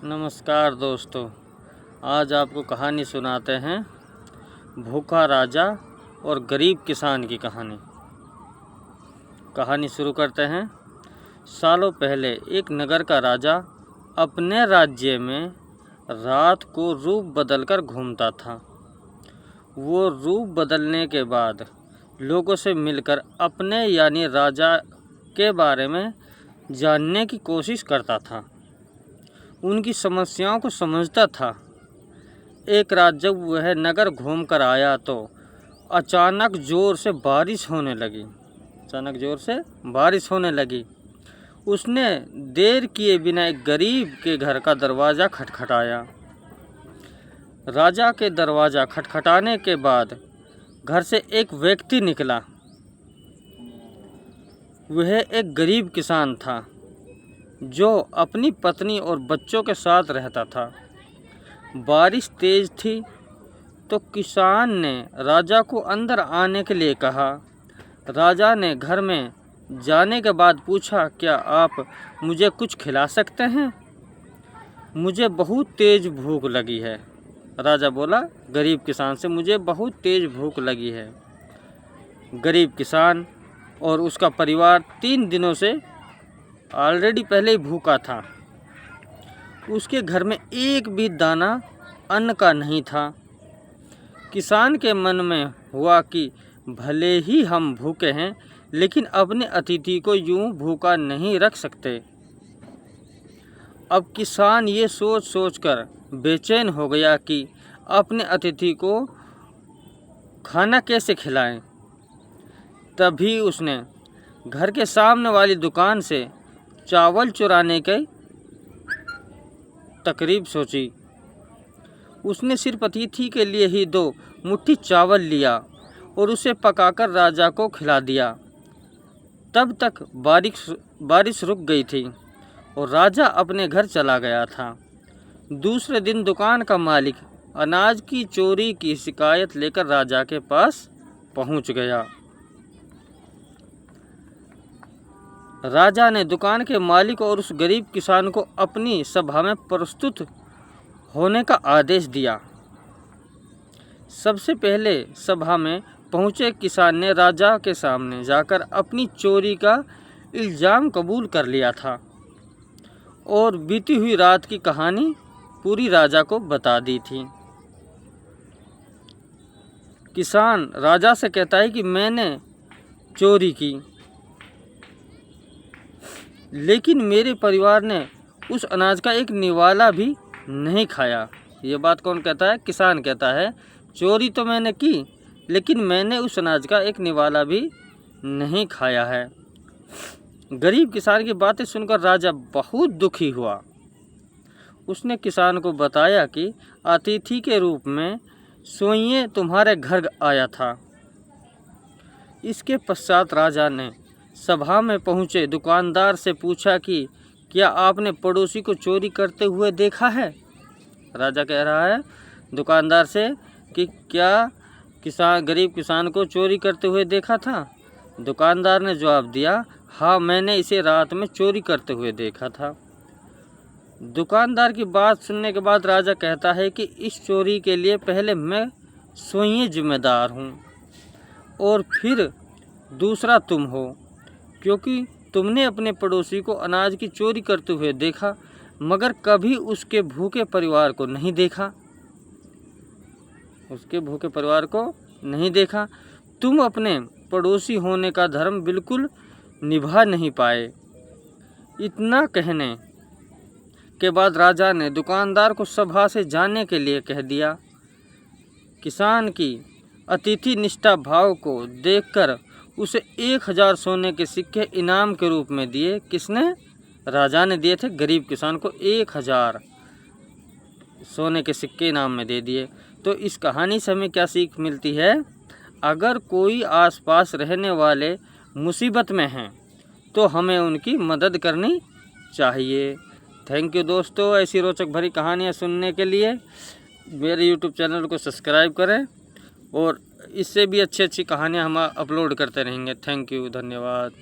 नमस्कार दोस्तों, आज आपको कहानी सुनाते हैं भूखा राजा और गरीब किसान की कहानी। कहानी शुरू करते हैं। सालों पहले एक नगर का राजा अपने राज्य में रात को रूप बदलकर घूमता था। वो रूप बदलने के बाद लोगों से मिलकर अपने यानी राजा के बारे में जानने की कोशिश करता था, उनकी समस्याओं को समझता था। एक रात जब वह नगर घूम कर आया तो अचानक ज़ोर से बारिश होने लगी। उसने देर किए बिना एक गरीब के घर का दरवाज़ा खटखटाया। राजा के दरवाज़ा खटखटाने के बाद घर से एक व्यक्ति निकला। वह एक गरीब किसान था जो अपनी पत्नी और बच्चों के साथ रहता था। बारिश तेज थी तो किसान ने राजा को अंदर आने के लिए कहा। राजा ने घर में जाने के बाद पूछा, क्या आप मुझे कुछ खिला सकते हैं? मुझे बहुत तेज भूख लगी है। राजा बोला गरीब किसान से, मुझे बहुत तेज भूख लगी है। गरीब किसान और उसका परिवार 3 दिनों से ऑलरेडी पहले ही भूखा था। उसके घर में एक भी दाना अन्न का नहीं था। किसान के मन में हुआ कि भले ही हम भूखे हैं, लेकिन अपने अतिथि को यूं भूखा नहीं रख सकते। अब किसान ये सोच कर बेचैन हो गया कि अपने अतिथि को खाना कैसे खिलाएं। तभी उसने घर के सामने वाली दुकान से चावल चुराने की तरकीब सोची। उसने सिर्फ अतिथि के लिए ही 2 मुट्ठी चावल लिया और उसे पकाकर राजा को खिला दिया। तब तक बारिश रुक गई थी और राजा अपने घर चला गया था। दूसरे दिन दुकान का मालिक अनाज की चोरी की शिकायत लेकर राजा के पास पहुंच गया। राजा ने दुकान के मालिक और उस गरीब किसान को अपनी सभा में प्रस्तुत होने का आदेश दिया। सबसे पहले सभा में पहुंचे किसान ने राजा के सामने जाकर अपनी चोरी का इल्ज़ाम कबूल कर लिया था और बीती हुई रात की कहानी पूरी राजा को बता दी थी। किसान राजा से कहता है कि मैंने चोरी की, लेकिन मेरे परिवार ने उस अनाज का एक निवाला भी नहीं खाया। ये बात कौन कहता है? किसान कहता है चोरी तो मैंने की, लेकिन मैंने उस अनाज का एक निवाला भी नहीं खाया है। गरीब किसान की बातें सुनकर राजा बहुत दुखी हुआ। उसने किसान को बताया कि अतिथि के रूप में सोइए तुम्हारे घर आया था। इसके पश्चात राजा ने सभा में पहुंचे दुकानदार से पूछा कि क्या आपने पड़ोसी को चोरी करते हुए देखा है? राजा कह रहा है दुकानदार से कि क्या गरीब किसान को चोरी करते हुए देखा था? दुकानदार ने जवाब दिया, हाँ, मैंने इसे रात में चोरी करते हुए देखा था। दुकानदार की बात सुनने के बाद राजा कहता है कि इस चोरी के लिए पहले मैं स्वयं जिम्मेदार हूँ और फिर दूसरा तुम हो, क्योंकि तुमने अपने पड़ोसी को अनाज की चोरी करते हुए देखा, मगर कभी उसके भूखे परिवार को नहीं देखा। तुम अपने पड़ोसी होने का धर्म बिल्कुल निभा नहीं पाए। इतना कहने के बाद राजा ने दुकानदार को सभा से जाने के लिए कह दिया। किसान की अतिथि निष्ठा भाव को देखकर उसे 1000 सोने के सिक्के इनाम के रूप में दिए। किसने? राजा ने दिए थे। गरीब किसान को 1000 सोने के सिक्के इनाम में दे दिए। तो इस कहानी से हमें क्या सीख मिलती है? अगर कोई आसपास रहने वाले मुसीबत में हैं तो हमें उनकी मदद करनी चाहिए। थैंक यू दोस्तों। ऐसी रोचक भरी कहानियाँ सुनने के लिए मेरे यूट्यूब चैनल को सब्सक्राइब करें और इससे भी अच्छी कहानियाँ हम अपलोड करते रहेंगे। थैंक यू, धन्यवाद।